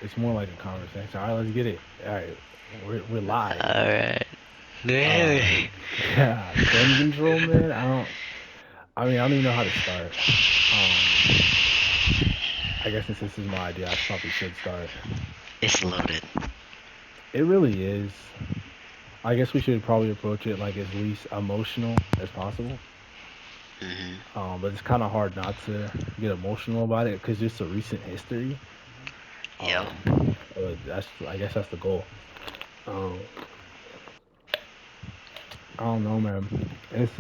It's more like a conversation. All right, let's get it. All right, we're live. Alright. Uh, Yeah. yeah, gun control, man. I mean, I don't even know how to start. Um, I guess since this is my idea, I probably should start. It's loaded. It really is. I guess we should probably approach it like as least emotional as possible. hmm But it's kind of hard not to get emotional about it because just a recent history. Yep. That's I guess that's the goal. Um, I don't know, man. It's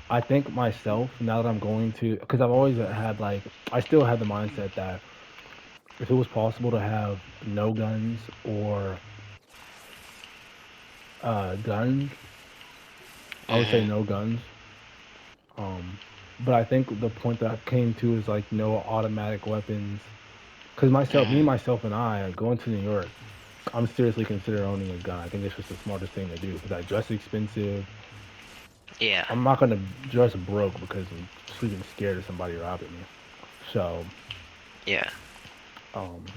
I think myself now that I'm going to, because I've always had like, I still had the mindset that if it was possible to have no guns or guns, I would say hmm no guns. Um, but I think the point that I came to is like no automatic weapons. Because hmm myself, and I going to New York, I'm seriously considering owning a gun. I think it's just the smartest thing to do because I dress expensive. Yeah. I'm not gonna dress broke because I'm sleeping scared of somebody robbing me. So, Yeah. um,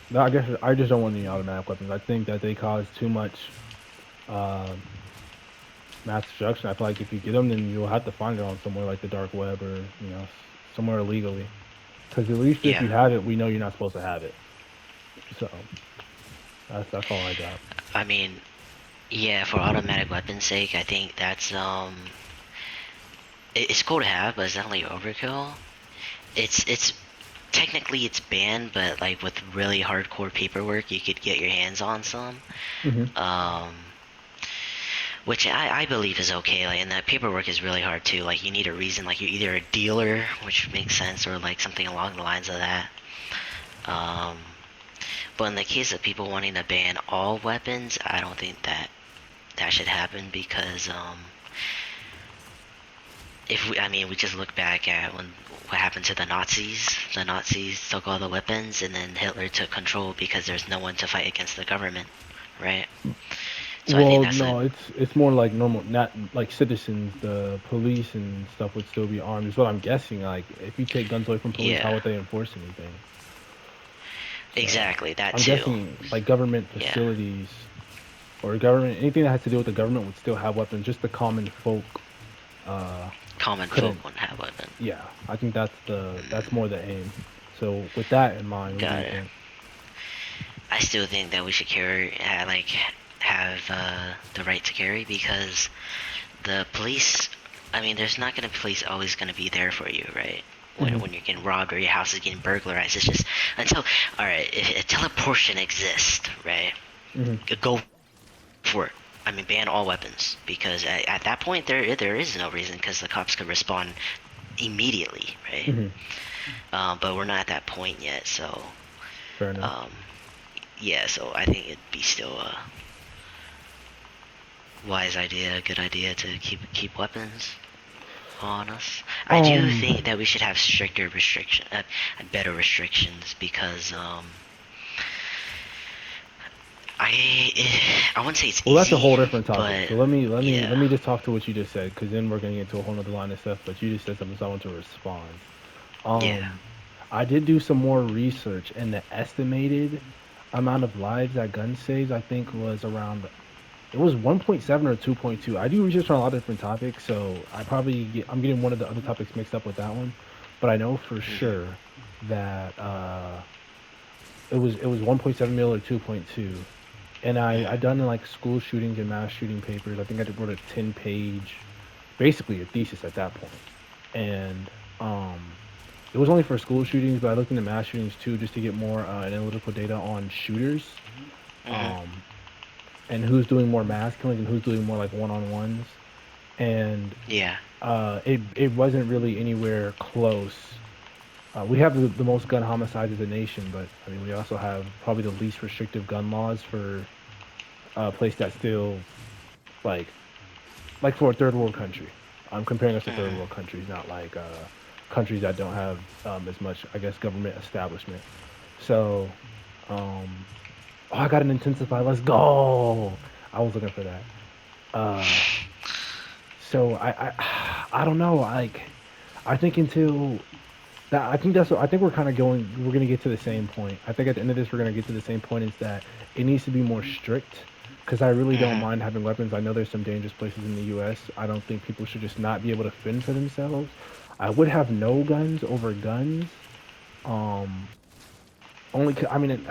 no, I guess I just don't want any automatic weapons. I think that they cause too much uh, mass destruction. I feel like if you get them, then you'll have to find it on somewhere like the dark web or somewhere illegally. Because at least if Yeah. you have it, we know you're not supposed to have it. So that's all I got. I mean, yeah, for automatic weapons sake, I think that's it's cool to have, but it's definitely overkill. It's technically it's banned, but like with really hardcore paperwork, you could get your hands on some. Hmm. Um, which I believe is okay. Like, and that paperwork is really hard too. Like, you need a reason. Like, you're either a dealer, which makes sense, or like something along the lines of that. Um, but in the case of people wanting to ban all weapons, I don't think that should happen because if we, I mean, we just look back at when what happened to the Nazis. The Nazis took all the weapons, and then Hitler took control because there's no one to fight against the government, right? So I think Well, that's a no, it's more like normal, not like citizens. The police and stuff would still be armed. Is what I'm guessing. Like, if you take guns away from police, how yeah, would they enforce anything? So, exactly that I'm too. guessing like government Yeah, facilities or government anything that has to do with the government would still have weapons. Just the common folk uh common folk couldn't. won't have weapons. Yeah, I think that's more the aim. So with that in mind, what do Got you it. think? I still think that we should have the right to carry because the police. I mean, there's not gonna police always gonna be there for you, right? When Hmm. when you're getting robbed or your house is getting burglarized, it's just until all right. If teleportation exists, right? Hmm. Go for it. I mean, ban all weapons because at that point there is no reason because the cops could respond immediately, right? Hmm. But we're not at that point yet, so Fair enough. um, yeah. So I think it'd be still a wise idea, a good idea to keep weapons on us. I do Um, think that we should have stricter better restrictions because I wouldn't say it's well, that's a easy, whole different topic. but So let yeah, me just talk to what you just said, because then we're gonna get into a whole nother line of stuff. But you just said something, so I want to respond. yeah. Um, I did do some more research, and the estimated amount of lives that gun saves, I think, was around. It was 1.7 or 2.2. I do research on a lot of different topics, so I'm getting one of the other topics mixed up with that one. But I know for hmm sure that it was 1.7 mil or 2.2. And I hmm done like school shootings and mass shooting papers. I think I wrote a 10-page, basically a thesis at that point. And it was only for school shootings, but I looked into mass shootings too, just to get more analytical data on shooters, hmm um, and who's doing more mass killings and who's doing more like one-on-ones. And Yeah. it wasn't really anywhere close. We have the most gun homicides as a nation, but I mean we also have probably the least restrictive gun laws for a place that's still like for a third world country. I'm comparing us to third hmm world countries, not like countries that don't have as much, I guess, government establishment. So, um, oh, I got an intensify. Let's go. I was looking for that. Uh, so I don't know. Like, I think until That I think that's what I think we're kind of going. We're going to get to the same point. I think at the end of this, we're going to get to the same point. Is that it needs to be more strict. Because I really don't Hmm. mind having weapons. I know there's some dangerous places in the U.S. I don't think people should just not be able to fend for themselves. I would have no guns over guns. Um, I mean,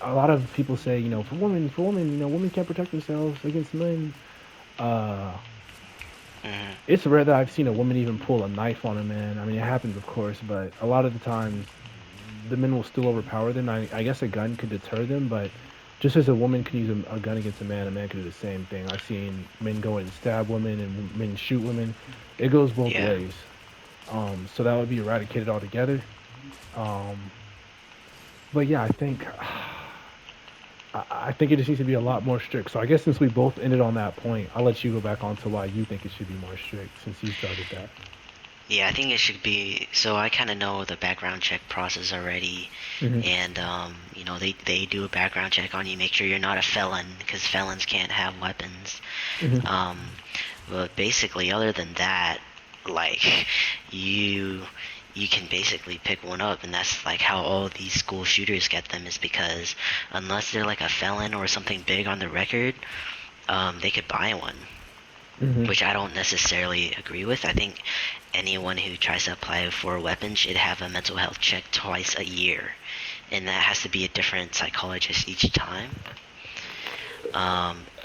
a lot of people say, for women, women can't protect themselves against men. Uh, Hmm. it's rare that I've seen a woman even pull a knife on a man. I mean, it happens, of course, but a lot of the times the men will still overpower them. I guess a gun could deter them, but just as a woman can use a gun against a man can do the same thing. I've seen men go and stab women and men shoot women. It goes both Yeah. ways. So that would be eradicated altogether. Um, but yeah, I think it just needs to be a lot more strict. So I guess since we both ended on that point, I'll let you go back on to why you think it should be more strict since you started that. Yeah, I think it should be. So I kind of know the background check process already, Hmm. and they do a background check on you, make sure you're not a felon, because felons can't have weapons. Hmm. Um, but basically, other than that, like you you can basically pick one up, and that's like how all these school shooters get them, is because unless they're like a felon or something big on the record, they could buy one, Hmm. which I don't necessarily agree with. I think anyone who tries to apply for a weapon should have a mental health check twice a year, and that has to be a different psychologist each time.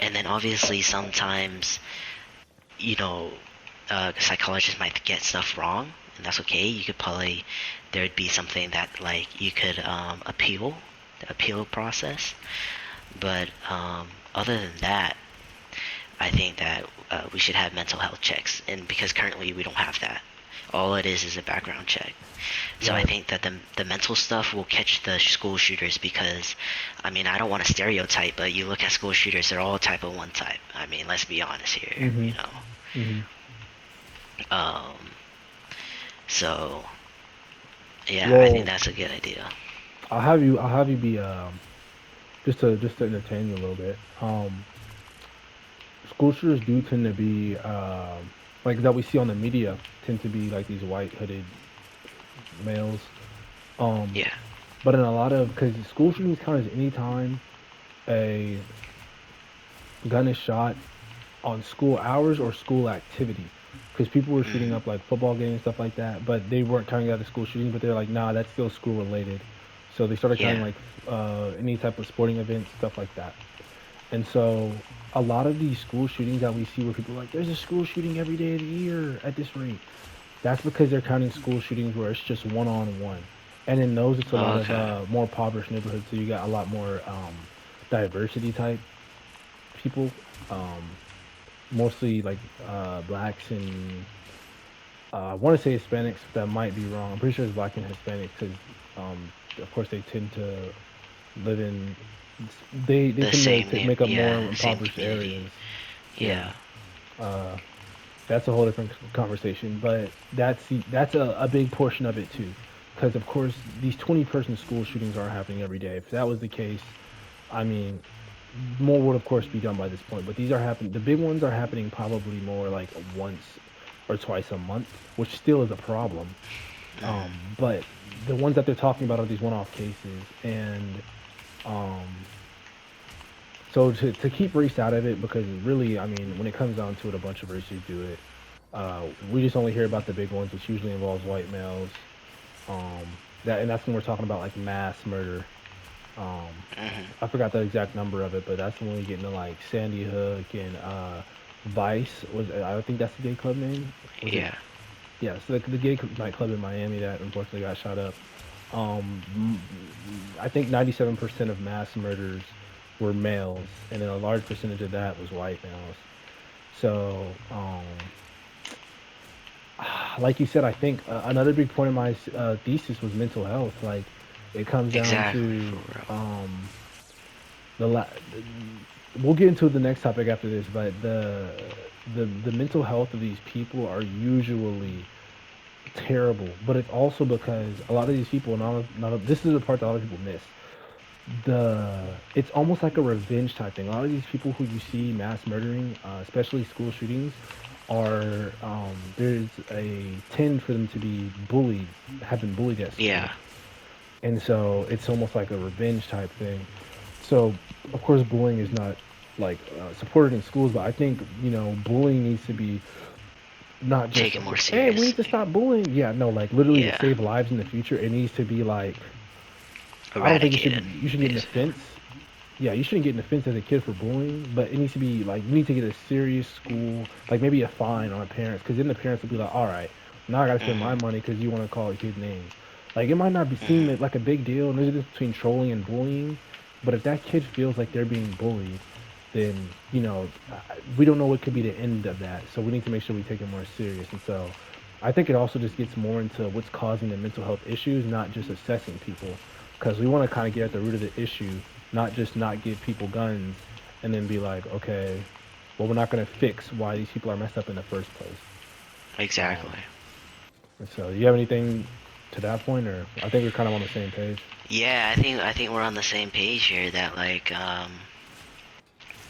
And then obviously sometimes, you know, psychologists might get stuff wrong, and that's okay. You could probably there'd be something that like you could appeal, the appeal process. But other than that, I think that we should have mental health checks, and because currently we don't have that, all it is a background check. So I Right. think that the mental stuff will catch the school shooters because, I mean, I don't want to stereotype, but you look at school shooters, they're all type of one type. I mean, let's be honest here, Hmm. you know. Hmm. Um, so yeah, I think Well, that's a good idea. I'll have you be just to entertain you a little bit. School shooters do tend to be like that we see on the media tend to be like these white hooded males. Um, Yeah. but in a lot of because school shootings count as any time a gun is shot on school hours or school activity. Because people were shooting Mm, up like football games, stuff like that, but they weren't counting that as school shootings. But they're like, nah, that's still school related. So they started counting yeah. like any type of sporting events, stuff like that. And so a lot of these school shootings that we see where people are like, there's a school shooting every day of the year at this rate. That's because they're counting school shootings where it's just one on one. And in those, it's a lot of Okay. more impoverished neighborhoods. So you got a lot more diversity type people, mostly like blacks and I want to say Hispanics. That might be wrong. I'm pretty sure it's black and Hispanics because, of course, they tend to live in. They The tend to same name, make up more yeah, same impoverished community. areas. Yeah. Yeah. Uh, that's a whole different conversation, but that's a big portion of it too, because of course these 20-person school shootings aren't happening every day. If that was the case, I mean, more would of course be done by this point. But these are happening. The big ones are happening probably more like once or twice a month, which still is a problem. Mm, But the ones that they're talking about are these one-off cases, and um, so to keep race out of it, because really, I mean, when it comes down to it, a bunch of races do it. We just only hear about the big ones, which usually involves white males. That's when we're talking about like mass murder. Um, mhm. I forgot the exact number of it, but that's when we get into like Sandy Hook and Vice was I think that's the gay club name. Was it? Yeah. Yeah, so the nightclub in Miami that unfortunately got shot up. I think 97% of mass murders were males, and then a large percentage of that was white males. So, like you said, I think another big point of my thesis was mental health. Like, it comes down Exactly, for to real. the, la- the we'll get into the next topic after this, but the mental health of these people are usually terrible. But it's also because a lot of these people, this is the part that a lot of people miss. It's almost like a revenge type thing. A lot of these people who you see mass murdering, especially school shootings, are there's a tend for them to be bullied, have been bullied at Yeah. school, and so it's almost like a revenge type thing. So of course, bullying is not like supported in schools, but I think bullying needs to be not just Take it more hey, we need to seriously. stop bullying. Yeah, no, like literally to Yeah. save lives in the future, it needs to be like I don't think it should Eradicated, you should get an basically. offense. Yeah, you shouldn't get an offense as a kid for bullying, but it needs to be like you need to get a serious school, like maybe a fine on parents, because then the parents will be like, all right, now I got to spend my Mhm. money because you want to call a kid names. Like it might not be seem Mhm. like a big deal, and there's a difference between trolling and bullying, but if that kid feels like they're being bullied, then we don't know what could be the end of that. So we need to make sure we take it more serious. And so I think it also just gets more into what's causing the mental health issues, not just assessing people, because we want to kind of get at the root of the issue, not just not give people guns and then be like, okay, well, we're not going to fix why these people are messed up in the first place. Exactly. And so, do you have anything to that point, or I think we're kind of on the same page. Yeah, I think we're on the same page here. That like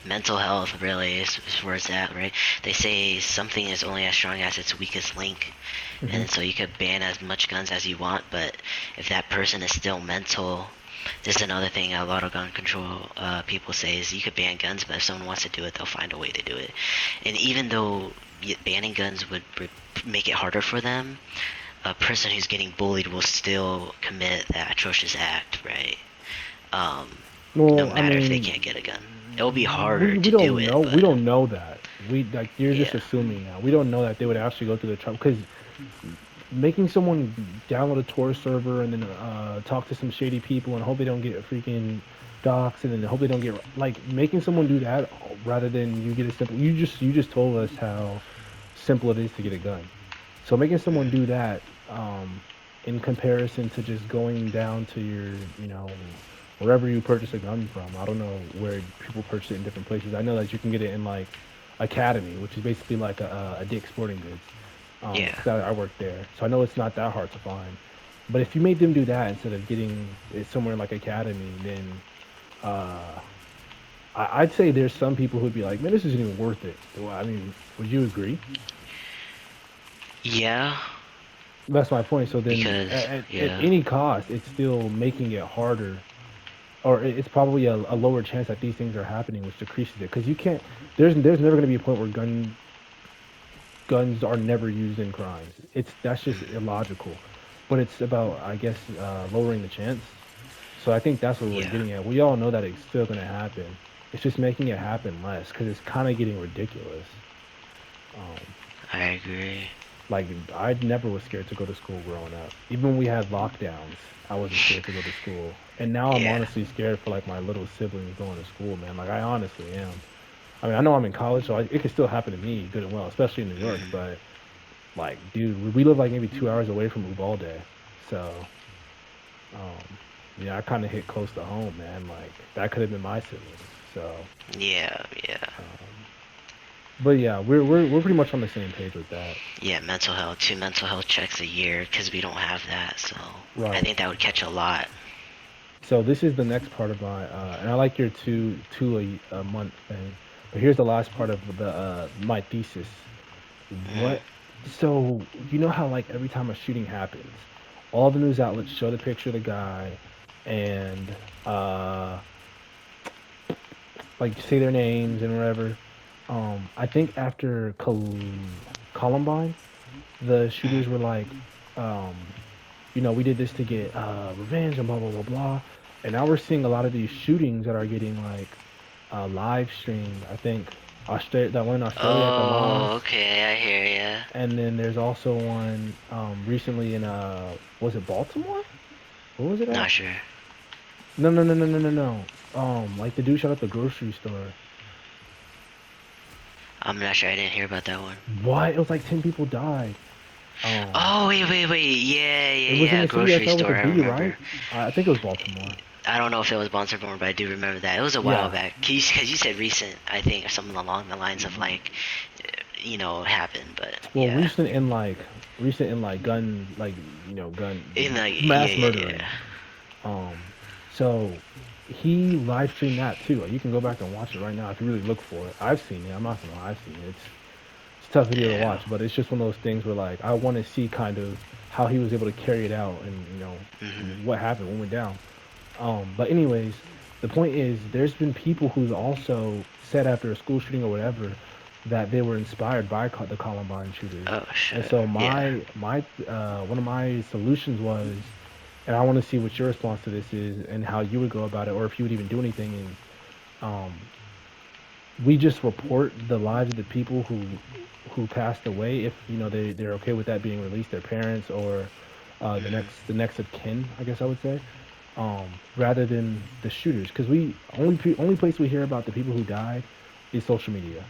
mental health really is where it's at, right? They say something is only as strong as its weakest link, Hmm. and so you could ban as much guns as you want, but if that person is still mental, this is another thing a lot of gun control people say is you could ban guns, but if someone wants to do it, they'll find a way to do it. And even though banning guns would make it harder for them, a person who's getting bullied will still commit that atrocious act, right? Um, no Well, I matter if they can't get a gun. It will be mean, harder we to do don't it, know. We but don't know that. We like you're just yeah. assuming now. We don't know that they would actually go through the trouble because making someone download a Tor server and then talk to some shady people and hope they don't get a freaking docs and then hope they don't get like making someone do that rather than you get a simple. You just told us how simple it is to get a gun. So making someone do Mm, that in comparison to just going down to your wherever you purchase a gun from. I don't know where people purchase it in different places. I know that you can get it in like Academy, which is basically like a Dick's Sporting Goods. yeah. Because I work there, so I know it's not that hard to find. But if you made them do that instead of getting it somewhere like Academy, then uh, I'd say there's some people who'd be like, "Man, this isn't even worth it." Well, I mean, would you agree? Yeah, That's my point. So then, because at yeah. any cost, it's still making it harder, or it's probably a lower chance that these things are happening, which decreases it. Because you can't. There's never going to be a point where guns are never used in crimes. That's just Mm, illogical. But it's about, I guess, lowering the chance. So I think that's what we're yeah. getting at. We all know that it's still going to happen. It's just making it happen less because it's kind of getting ridiculous. Um, I agree. like I never was scared to go to school growing up. Even when we had lockdowns, I wasn't scared to go to school. And now I'm Yeah. honestly scared for like my little siblings going to school, man. Like I honestly am. I mean, I know I'm in college, so it could still happen to me, good and well, especially in New York. Hmm. But like, dude, we live like maybe 2 hours away from Uvalde, so um, yeah, I kind of hit close to home, man. Like that could have been my siblings. So, Yeah, yeah. um, but yeah, we're pretty much on the same page with that. Yeah, mental health, 2 mental health checks a year because we don't have that, so I Right. think that would catch a lot. So this is the next part of my, and I like your two a month thing, but here's the last part of the my thesis. Hmm. What? So you know how like every time a shooting happens, all the news outlets show the picture of the guy, and like say their names and whatever. I think after Columbine, the shooters were like, um, we did this to get revenge and blah blah blah blah. And now we're seeing a lot of these shootings that are getting like live streamed. I think Australia, that one in Australia at the Oh, mosque, okay, I hear ya. and then there's also one recently in was it Baltimore? Where was it Not at? sure. No no no no no no no. Like the dude shot at the grocery store. I'm not sure. I didn't hear about that one. What? It was like 10 people died. Oh, wait, wait, wait. Yeah, It yeah, was in yeah. a city that Grocery started with store. a I B, remember. right? I think it was Baltimore. I don't know if it was Bonser but I do remember that. It was a while Yeah. back. Cause you said recent, I think, or something along the lines of like, happened. But Well, yeah, recent in like gun, like in gun like, yeah, mass yeah, yeah. murdering. So he live streamed that too. Like, you can go back and watch it right now if you really look for it. I've seen it. I'm not gonna lie, I've seen it. It's tough video to Yeah. watch, but it's just one of those things where like I want to see kind of how he was able to carry it out and Mhm. what happened, what went down. But anyways, the point is there's been people who's also said after a school shooting or whatever that they were inspired by the Columbine shooters. Oh And shit. so Yeah. my one of my solutions was, and I want to see what your response to this is and how you would go about it, or if you would even do anything, is um we just report the lives of the people who passed away if they're okay with that being released, their parents or Mhm. the next of kin, I guess I would say, rather than the shooters, because we only place we hear about the people who died is social media,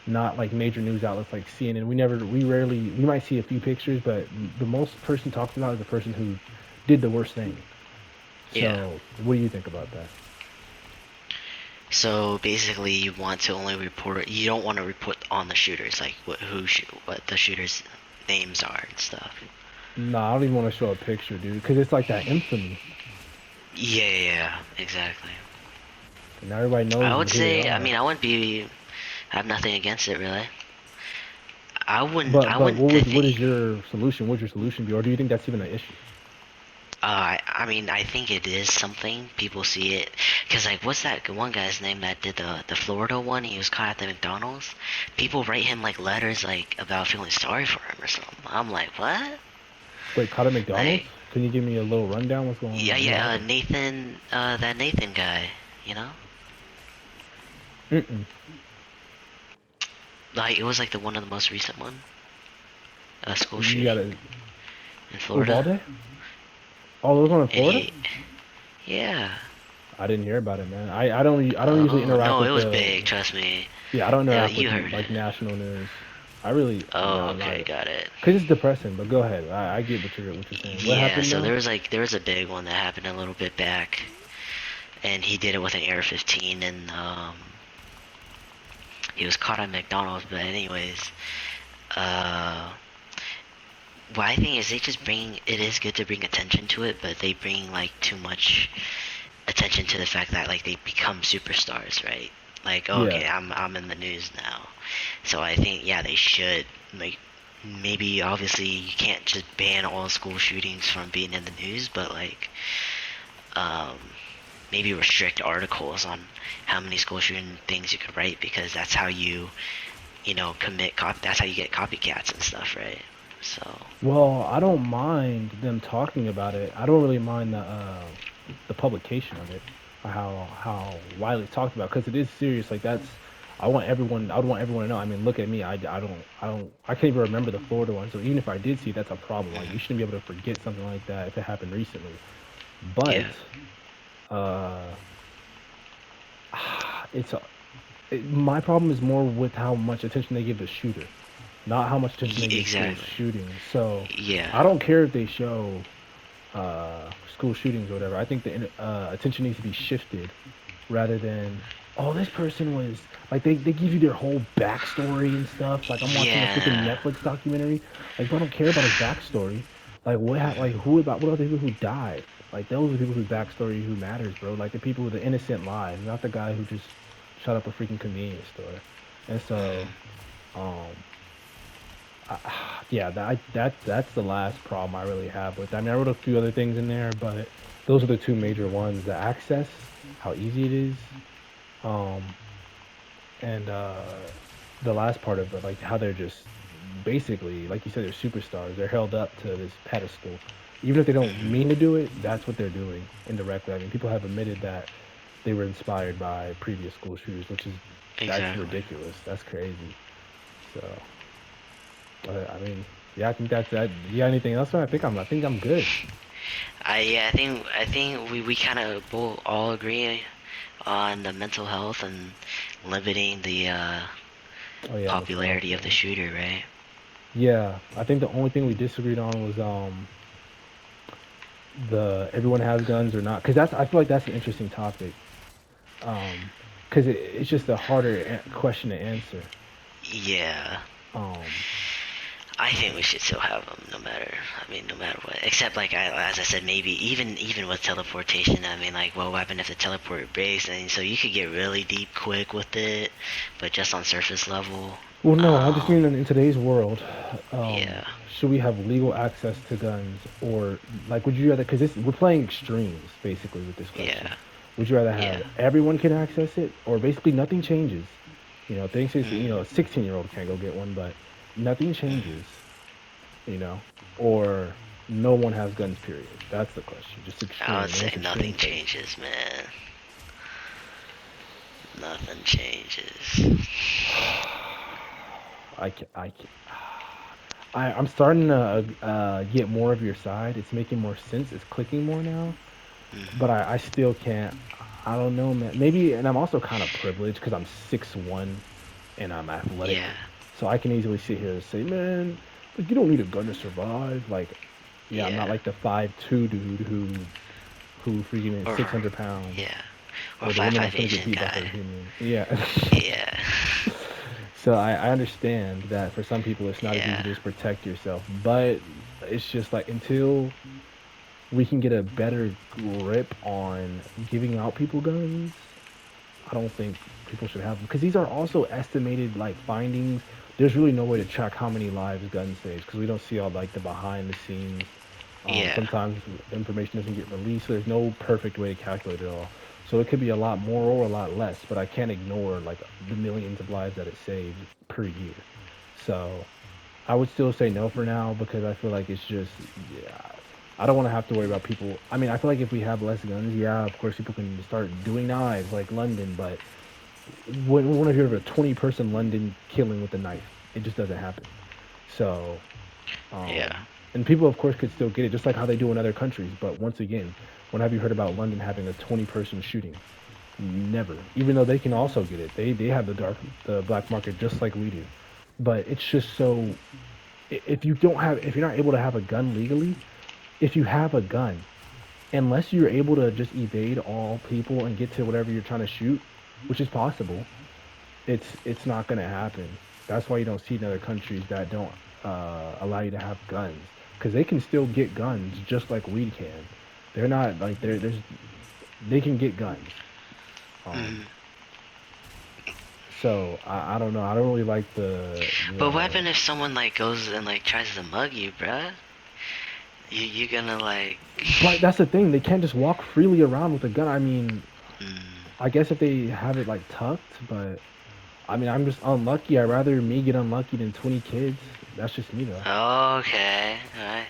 not like major news outlets like CNN. We might see a few pictures, but the most person talked about is the person who did the worst thing. Yeah. So what do you think about that? So basically, you want to only report. You don't want to report on the shooters, like what the shooters' names are and stuff. No, I don't even want to show a picture, dude, because it's like that infamy. Yeah, yeah, yeah, exactly. And now everybody I knows would who they say, I are. mean, I wouldn't be. I have nothing against it really. I wouldn't. But I wouldn't. I what is think. your solution? What would your solution be, or do you think that's even an issue? I mean, I think it is something people see it, cause like, what's that one guy's name that did the Florida one? He was caught at the McDonald's. People write him like letters like about feeling sorry for him or something. I'm like, what? Wait, caught at Like, McDonald's? Can you give me a little rundown? What's going yeah, on? What yeah, happened? Nathan, that Nathan guy, you know, Mm-mm. like it was like the one of the most recent one, school You shooting gotta in Florida, Uvalde? Oh, those one in and Florida? yeah. I didn't hear about it, man. I don't usually Oh interact no, it with was big. Trust me. yeah, I don't interact with You heard like it. national news. I really Oh, no, okay, not got it. because it's depressing. But go ahead. I get what you're saying. What Yeah, happened so though? there was a big one that happened a little bit back, and he did it with an Air-15, and he was caught at McDonald's. But anyways, uh, what I think is they just bring. It is good to bring attention to it, but they bring like too much attention to the fact that like they become superstars, right? Like, oh, Yeah. okay, I'm in the news now. So I think yeah, they should like maybe obviously you can't just ban all school shootings from being in the news, but like um maybe restrict articles on how many school shooting things you could write because that's how that's how you get copycats and stuff, right? So Well, I don't mind them talking about it. I don't really mind the publication of it, or how widely it's talked about, because it is serious. Like that's I would want everyone to know. I mean, look at me. I can't even remember the Florida one. So even if I did see it, that's a problem. Like you mhm, shouldn't be able to forget something like that if it happened recently. yeah, But uh it's my problem is more with how much attention they give the shooter, not how much attention they give school exactly, shootings. So yeah, I don't care if they show school shootings or whatever. I think the attention needs to be shifted rather than, oh, this person was like they give you their whole backstory and stuff. Like I'm watching a freaking yeah, Netflix documentary. Like, bro, I don't care about his backstory. Like like mhm, who about what are the people who died? Like those are the people whose backstory who matters, bro. Like the people with the innocent lives, not the guy who just shut up a freaking convenience store. And so, mhm, um, yeah, that's the last problem I really have with that. I mean, I wrote a few other things in there, but those are the two major ones: the access, how easy it is, um, and the last part of it, like how they're just basically, like you said, they're superstars. They're held up to this pedestal, even if they don't mhm, mean to do it. That's what they're doing indirectly. I mean, people have admitted that they were inspired by previous school shooters, which is that's exactly. ridiculous. That's crazy. So. But I mean, yeah, I think that's that. You got anything else? I think I'm good. Yeah, I think we kind of both all agree on the mental health and limiting the Oh yeah, the stuff. popularity of the shooter, right? Yeah, I think the only thing we disagreed on was the everyone has guns or not, because that's I feel like that's an interesting topic. Um, because it's just a harder question to answer. Yeah, Um, I think we should still have them, no matter. I mean, no matter what. Except like as I said, maybe even with teleportation. I mean, like, what would happen if the teleport breaks? And so you could get really deep quick with it, but just on surface level. Well, no, I just Um, mean in today's world, yeah, should we have legal access to guns, or like, would you rather? Because this we're playing extremes basically with this question. yeah, Would you rather yeah. have everyone can access it, or basically nothing changes? Things just Mm, a 16-year-old can't go get one, but nothing changes. mm. You know, or no one has guns. Period. That's the question. Just I would extreme, the say most extreme nothing case. changes, man. Nothing changes. I can, I can, I'm starting to get more of your side. It's making more sense. It's clicking more now. But Mm, I still can't. I don't know, man. Maybe, and I'm also kind of privileged because I'm 6'1" and I'm athletic, yeah, so I can easily sit here and say, man, like you don't need a gun to survive. Like, yeah, I'm not yeah. like the 5'2" dude who freaking is Or 600 pounds, yeah, or or the woman 5'5" that's gonna get Asian beat by guy. her human. Yeah. Yeah, So I understand that for some people it's not as easy yeah, to just protect yourself, but it's just like until we can get a better grip on giving out people guns, I don't think people should have them because these are also estimated like findings. There's really no way to track how many lives gun saves because we don't see all like the behind the scenes. yeah. Sometimes information doesn't get released, so there's no perfect way to calculate it all. So it could be a lot more or a lot less, but I can't ignore like the millions of lives that it saves per year. So I would still say no for now because I feel like it's just, yeah, I don't want to have to worry about people. I mean, I feel like if we have less guns, yeah, of course people can start doing knives like London, but when have you heard of a 20-person London killing with a knife? It just doesn't happen. So, Yeah. and people of course could still get it just like how they do in other countries, but once again, when have you heard about London having a 20-person shooting? Never. Even though they can also get it. They have the black market just like we do. But it's just so if you're not able to have a gun legally, if you have a gun, unless you're able to just evade all people and get to whatever you're trying to shoot, which is possible, it's not going to happen. That's why you don't see in other countries that don't allow you to have guns because they can still get guns just like we can. They're not like they can get guns. Mm. Um, so I don't know. I don't really like But what the happens if someone like goes and like tries to mug you, bruh? You gonna like? But that's the thing. They can't just walk freely around with a gun. I mean, Mm. I guess if they have it like tucked, but I mean, I'm just unlucky. I'd rather me get unlucky than 20 kids. That's just me though. Okay. Alright.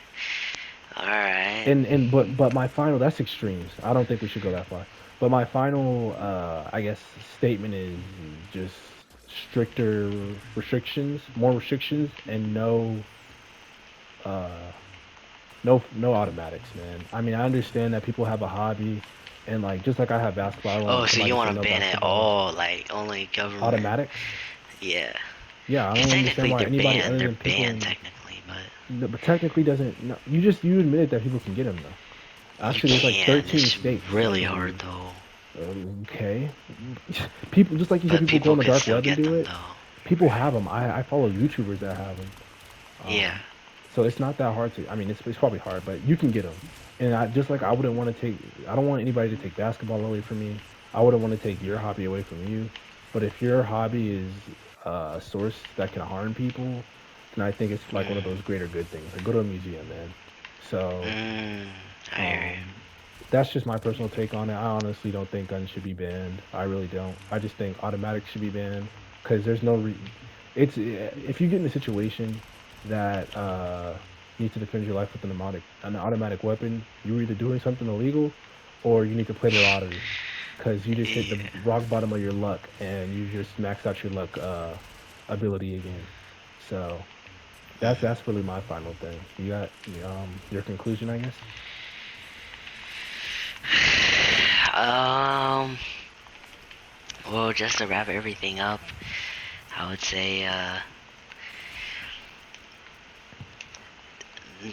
Alright. But my final that's extremes. I don't think we should go that far. But my final I guess statement is just stricter restrictions, more restrictions and uh no automatics, man. I mean, I understand that people have a hobby and like just like I have basketball, I Oh, want so somebody you to say want to no ban it basketball. all? Like only government? Automatics? Yeah. Yeah, I Because don't understand technically why they're anybody banned. other They're than people banned in technically, but no, but technically doesn't no, you admitted that people can get them though. you Actually, there's like can. 13 It's states that really can hard be though. okay. People just like you said, But people go people on the could dark still web and get do them it. though. People have them. I follow YouTubers that have them. Yeah. So it's not that hard to. I mean, it's probably hard, but you can get them. And I just like I wouldn't want to take. I don't want anybody to take basketball away from me. I wouldn't want to take your hobby away from you. But if your hobby is a source that can harm people, then I think it's like one of those Mm. greater good things. Like go to a museum, man. So Mm. I hear you. um, that's just my personal take on it. I honestly don't think guns should be banned. I really don't. I just think automatics should be banned because there's no it's if you get in a situation that you need to defend your life with an automatic weapon, you're either doing something illegal or you need to play the lottery because you just hit the Yeah. rock bottom of your luck and you just maxed out your luck ability again. So that's Mm. really my final thing. You got your conclusion, I guess. Um. Well, just to wrap everything up, I would say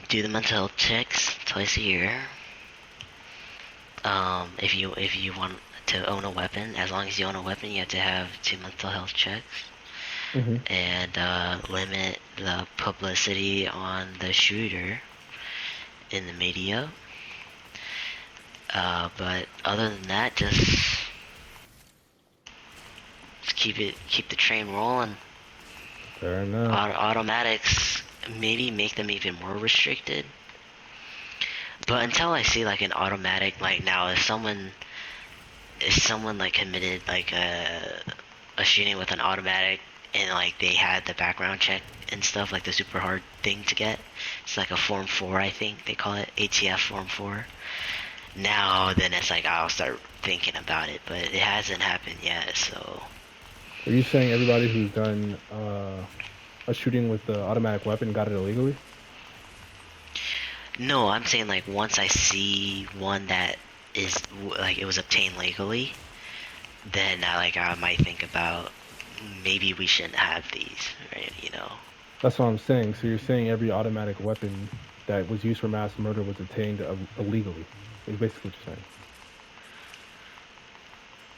do the mental health checks twice a year. If you want to own a weapon, as long as you own a weapon, you have to have two mental health checks, Hmm. and limit the publicity on the shooter in the media. But other than that, just keep the train rolling. Fair enough. Automatics maybe make them even more restricted. But until I see like an automatic, like now, if someone like committed like a shooting with an automatic and like they had the background check and stuff, like the super hard thing to get, it's like a Form 4, I think they call it, ATF Form 4. Now then it's like I'll start thinking about it, but it hasn't happened yet. So Are you saying everybody who's done a shooting with the automatic weapon got it illegally? no, I'm saying like once I see one that is like it was obtained legally, then I might think about maybe we shouldn't have these, right? That's what I'm saying. So you're saying every automatic weapon that was used for mass murder was obtained illegally. Is basically what you're saying.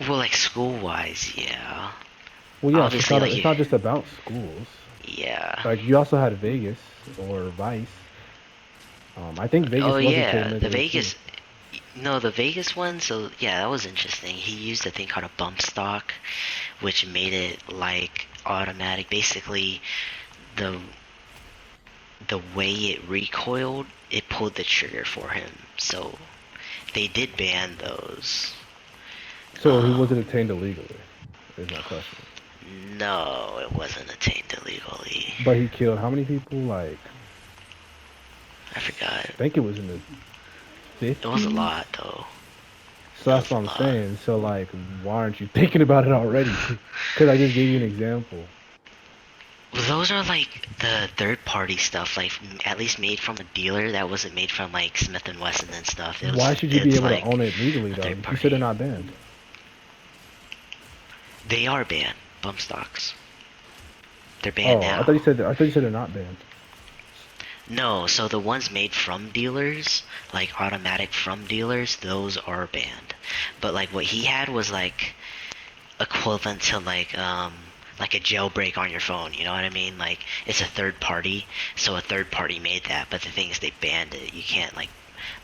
Well, like school wise, yeah. Well, yeah. So Obviously, like it's you, not just about schools. yeah. Like you also had Vegas or Vice. I think Oh Vegas was obtained yeah, the legally too. Vegas. No, the Vegas one. So yeah, that was interesting. He used a thing called a bump stock, which made it like automatic. Basically, the the way it recoiled, it pulled the trigger for him. So they did ban those. So he wasn't obtained illegally, is my question. No, it wasn't attained illegally. But he killed how many people? Like, I forgot. I think it was in the It was a 50s. lot though. So It that's was what a I'm lot. saying. So like, why aren't you thinking about it already? Because I just gave you an example. Those are like the third party stuff, like at least made from a dealer that wasn't made from like Smith and Wesson and stuff. Why should you be It's able to like own it legally a though? third You said party. they're not banned. They are banned. Bump stocks. They're banned Oh, now. I thought you said they're not banned. No, so the ones made from dealers, like automatic from dealers, those are banned. But like what he had was like equivalent to like a jailbreak on your phone, you know what I mean? Like it's a third party, so a third party made that, but the thing is they banned it. You can't like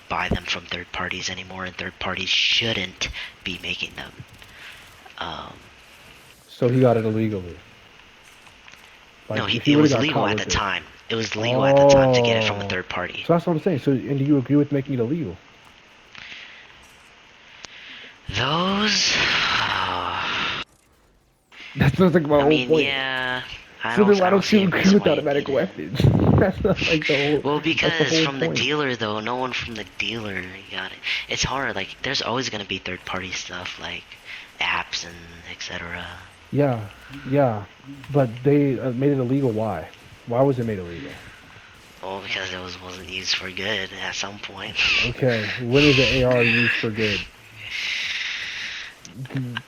buy them from third parties anymore, and third parties shouldn't be making them. Um, So he got it illegally. no, Like if he it would have was got legal caught at the with it. time. It was legal at the time to get it from a Oh, third party. so that's what I'm saying. So and do you agree with making it illegal? Those, That sounds like my I whole mean, point. yeah, So then why I don't don't see you a agree reason with why you automatic need it. weapons? That's not like the whole. Well, That's the because whole from the point. dealer though, no one from the dealer got it. It's hard. Like, there's always gonna be third party stuff like apps and etc. Yeah, yeah, but they made it illegal. Why? Why was it made illegal? Well, because it wasn't used for good at some point. Okay, when is the AR used for good? I mean,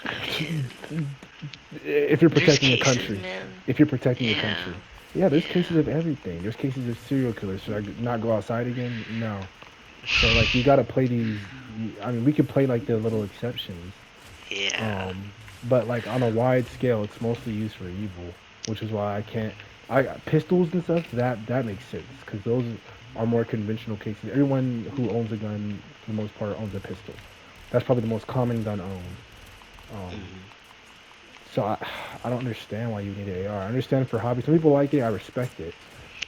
If you're there's protecting the cases, country. man. If you're protecting the Yeah, country. Yeah, there's cases yeah. of everything. There's cases of serial killers. Should I not go outside again? No. So like you got to play these. I mean, we could play like the little exceptions. Yeah. Um, but like on a wide scale, it's mostly used for evil, which is why I can't. I pistols and stuff that makes sense because those are more conventional cases. Everyone who owns a gun, for the most part, owns a pistol. That's probably the most common gun owned. Um, Mhm. so I don't understand why you need an AR. I understand for hobby. Some people like it. I respect it.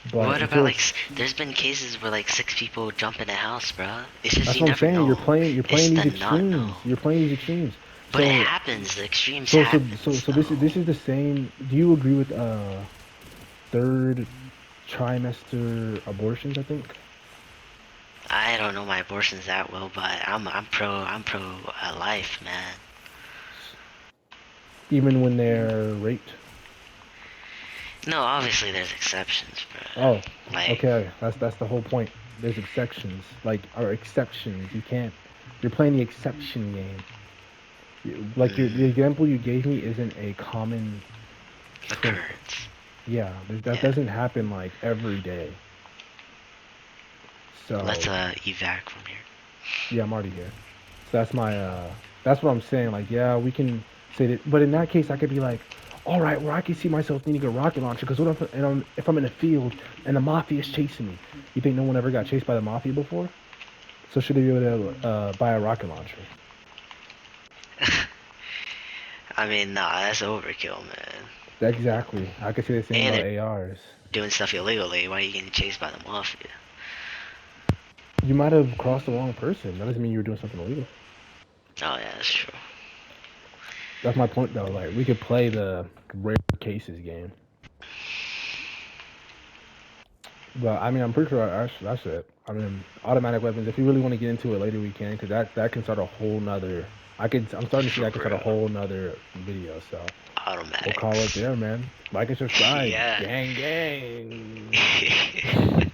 But What about until like? it's There's been cases where like six people jump in a house, bro. It's just that's you what I'm never saying. know. You're It's playing the these not know. extremes. You're playing these extremes. But it So happens. The extremes happens so though. this is the same. Do you agree with third trimester abortions? I think I don't know my abortions that well, but I'm pro life, man. even when they're raped. No, obviously there's exceptions, Oh, bro. Like, okay. That's the whole point. There's exceptions, like or exceptions. You can't. You're playing the exception game. Like the mm, example you gave me isn't a common trope. occurrence. Yeah, that Yeah. doesn't happen like every day. Let's So evac from here. yeah, I'm already here. So that's what I'm saying. Like, yeah, we can say that, but in that case, I could be like, all right, well, I can see myself needing a rocket launcher because what if I'm in a field and the mafia is chasing me? You think no one ever got chased by the mafia before? So should they be able to buy a rocket launcher? I mean, nah, that's overkill, man. Exactly. I could say the same And about they're ARs. doing stuff illegally. Why are you getting chased by the mafia? You might have crossed the wrong person. That doesn't mean you were doing something illegal. Oh yeah, that's true. That's my point, though. Like, we could play the rare cases game. But I mean, I'm pretty sure that's it. I mean, automatic weapons. If you really want to get into it later, we can, because that can start a whole nother. I'm starting to see For that can start a real. whole nother video. So we'll call it Automatics. there, man. Like and subscribe. Yeah. Gang, gang.